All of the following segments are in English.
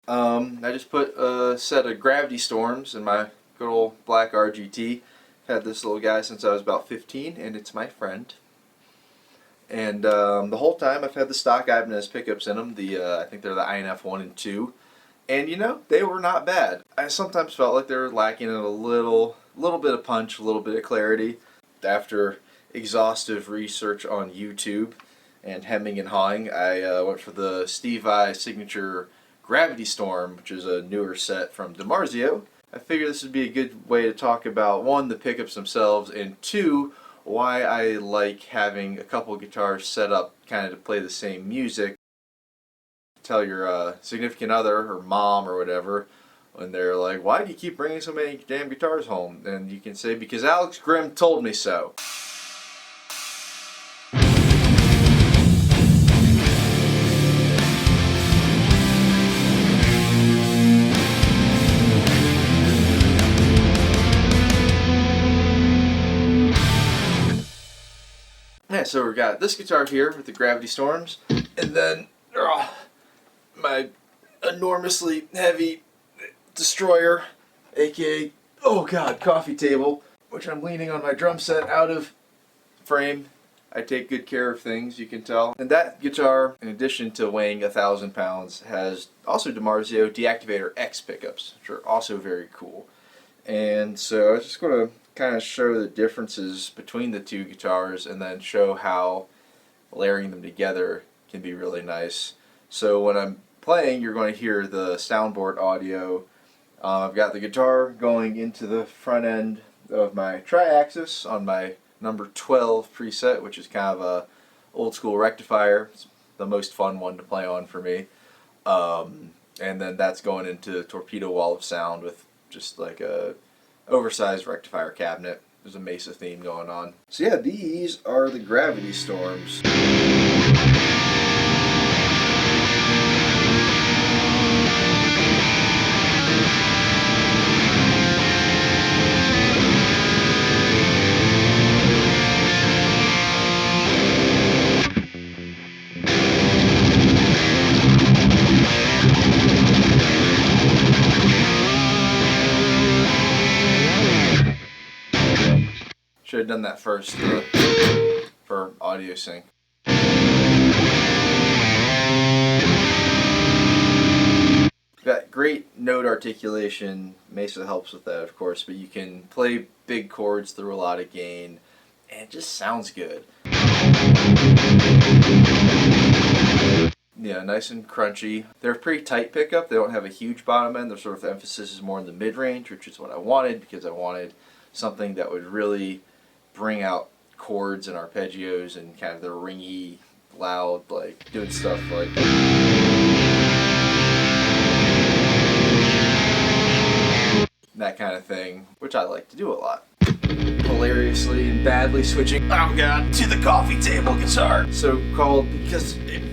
I just put a set of Gravity Storms in my good old black RGT. Had this little guy since I was about 15, and it's my friend. And the whole time I've had the stock Ibanez pickups in them. I think they're the INF 1 and 2. And you know, they were not bad. I sometimes felt like they were lacking in a little bit of punch, a little bit of clarity. After exhaustive research on YouTube and hemming and hawing, I went for the Steve Vai Signature Gravity Storm, which is a newer set from DiMarzio. I figured this would be a good way to talk about, one, the pickups themselves, and two, why I like having a couple of guitars set up kind of to play the same music. Tell your significant other or mom or whatever when they're like, why do you keep bringing so many damn guitars home? And you can say, because Alex Grimm told me so. Yeah, so we've got this guitar here with the Gravity Storms, and then my enormously heavy Destroyer, aka, oh god, coffee table, which I'm leaning on my drum set out of frame. I take good care of things, you can tell. And that guitar, in addition to weighing 1,000 pounds, has also DiMarzio D-activator X pickups, which are also very cool. And so I was just going to kind of show the differences between the two guitars and then show how layering them together can be really nice. So when I'm playing, you're going to hear the soundboard audio. I've got the guitar going into the front end of my Triaxis on my number 12 preset, which is kind of a old school rectifier. It's the most fun one to play on for me. And then that's going into the torpedo wall of sound with just like a oversized rectifier cabinet. There's a Mesa theme going on. So yeah, these are the Gravity Storms. Should have done that first for audio sync. Got great note articulation. Mesa helps with that, of course, but you can play big chords through a lot of gain, and it just sounds good. Yeah, nice and crunchy. They're a pretty tight pickup. They don't have a huge bottom end. Their sort of emphasis is more in the mid-range, which is what I wanted, because I wanted something that would really bring out chords and arpeggios and kind of the ringy, loud, like doing stuff like that kind of thing, which I like to do a lot. Hilariously and badly switching, oh god, to the coffee table guitar. So called because it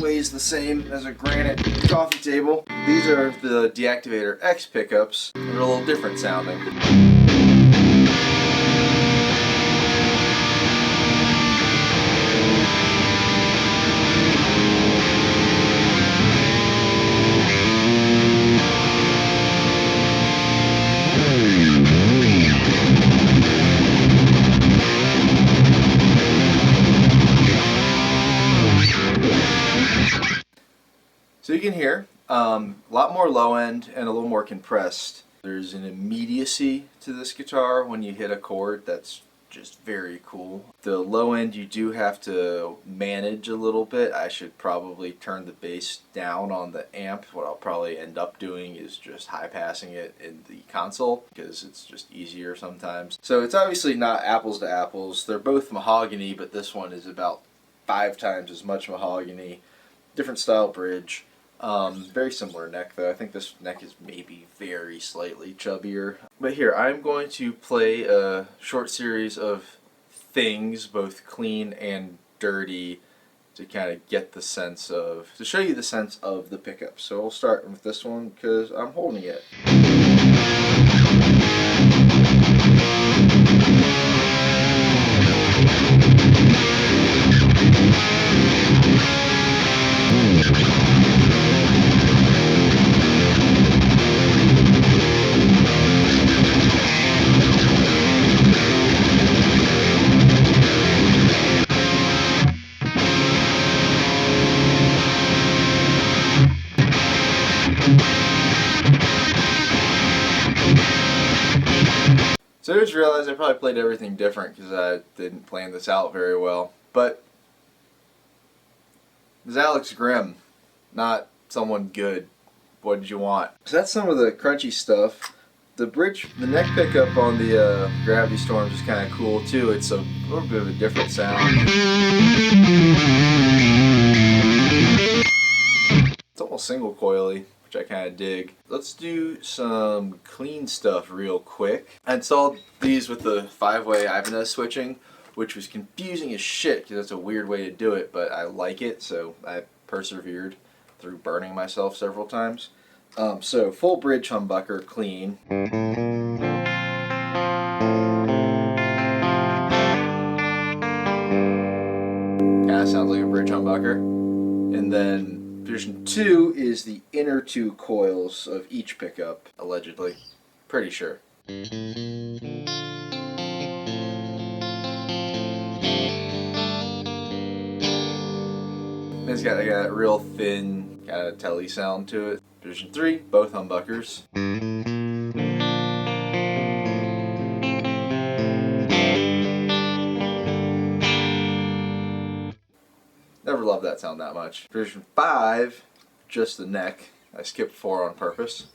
weighs the same as a granite coffee table. These are the D-activator X pickups. They're a little different sounding. So you can hear a lot more low end and a little more compressed. There's an immediacy to this guitar when you hit a chord that's just very cool. The low end you do have to manage a little bit. I should probably turn the bass down on the amp. What I'll probably end up doing is just high passing it in the console because it's just easier sometimes. So it's obviously not apples to apples. They're both mahogany, but this one is about 5 times as much mahogany. Different style bridge. Very similar neck though. I think this neck is maybe very slightly chubbier. But here, I'm going to play a short series of things, both clean and dirty, to kind of get the sense of, to show you the sense of the pickup. So we'll start with this one because I'm holding it. So I just realized I probably played everything different because I didn't plan this out very well. But this is Alex Grimm, not someone good. What did you want? So that's some of the crunchy stuff. The bridge, the neck pickup on the Gravity Storms is kind of cool too. It's a little bit of a different sound. It's almost single coily, which I kind of dig. Let's do some clean stuff real quick. I installed these with the 5-way Ibanez switching, which was confusing as shit because that's a weird way to do it, but I like it, so I persevered through burning myself several times. So full bridge humbucker, clean. Kinda sounds like a bridge humbucker. And then version 2 is the inner 2 coils of each pickup, allegedly. Pretty sure. It's got like a real thin kind of telly sound to it. Version 3, both humbuckers. Never loved that sound that much. Version 5, just the neck. I skipped 4 on purpose.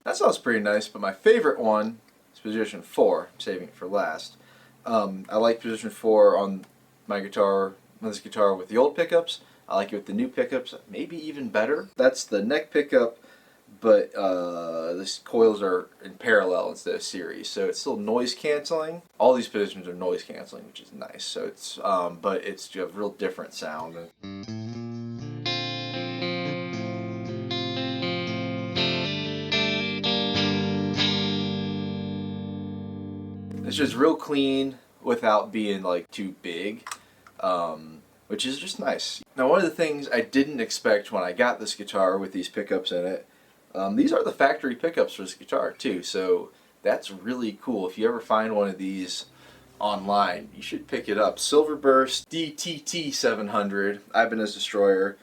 That sounds pretty nice, but my favorite one is position 4. I'm saving it for last. I like position 4 on my guitar, on this guitar with the old pickups. I like it with the new pickups, maybe even better. That's the neck pickup, but these coils are in parallel instead of series, so it's still noise canceling. All these positions are noise canceling, which is nice. So it's, but it's a real different sound. It's just real clean without being like too big, which is just nice. Now, one of the things I didn't expect when I got this guitar with these pickups in it, these are the factory pickups for this guitar too, so that's really cool. If you ever find one of these online, you should pick it up. Silverburst DTT 700 Ibanez Destroyer.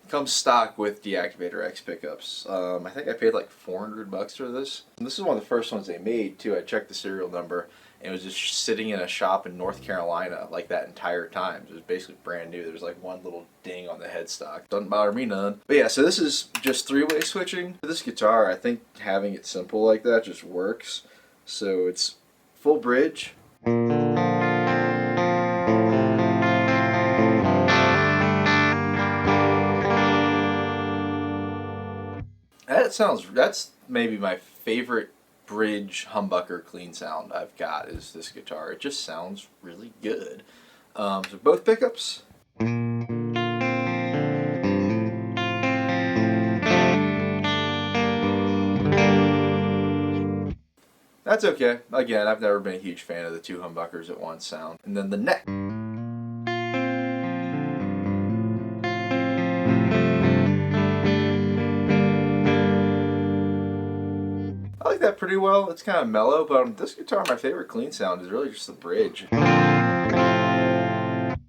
Comes stock with D-activator X pickups. I think I paid like $400 for this. And this is one of the first ones they made too. I checked the serial number and it was just sitting in a shop in North Carolina like that entire time. It was basically brand new. There was like one little ding on the headstock. Doesn't bother me none. But yeah, so this is just 3-way switching. For this guitar, I think having it simple like that just works. So it's full bridge. That's maybe my favorite bridge humbucker clean sound I've got is this guitar. It just sounds really good. So both pickups. That's okay. Again, I've never been a huge fan of the 2 humbuckers at once sound. And then the neck. I like that pretty well. It's kind of mellow, but on this guitar, my favorite clean sound is really just the bridge.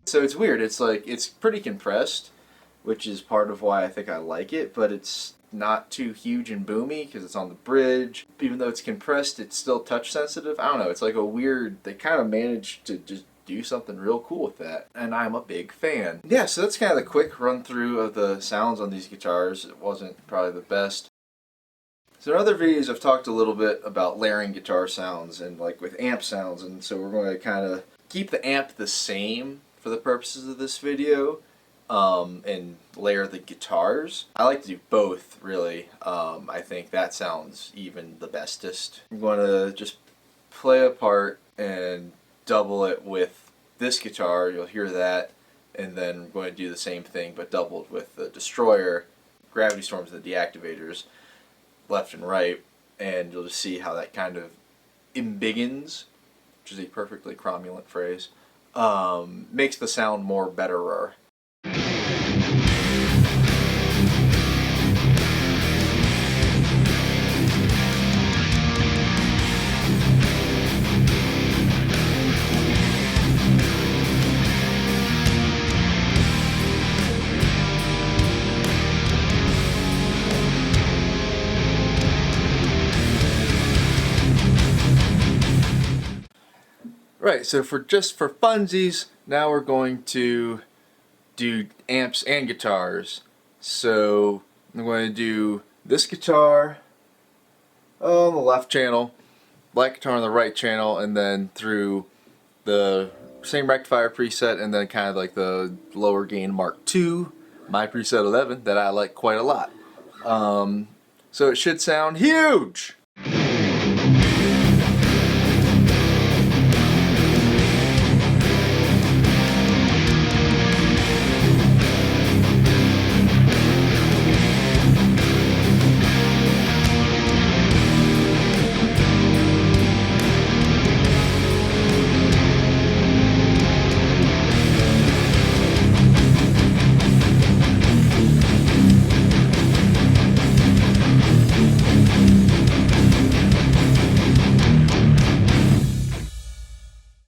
So it's weird. It's like, it's pretty compressed, which is part of why I think I like it, but it's not too huge and boomy because it's on the bridge. Even though it's compressed, it's still touch sensitive. I don't know. It's like a weird, they kind of managed to just do something real cool with that, and I'm a big fan. Yeah, so that's kind of the quick run through of the sounds on these guitars. It wasn't probably the best. So in other videos I've talked a little bit about layering guitar sounds and like with amp sounds, and so we're going to kind of keep the amp the same for the purposes of this video and layer the guitars. I like to do both really. I think that sounds even the bestest. I'm going to just play a part and double it with this guitar, you'll hear that, and then I'm going to do the same thing but doubled with the Destroyer, Gravity Storms, and the D-activators, left and right, and you'll just see how that kind of embiggens, which is a perfectly cromulent phrase, makes the sound more betterer. Right, so just for funsies, now we're going to do amps and guitars. So I'm going to do this guitar on the left channel, black guitar on the right channel, and then through the same rectifier preset, and then kind of like the lower gain Mark II, my preset 11 that I like quite a lot. So it should sound huge.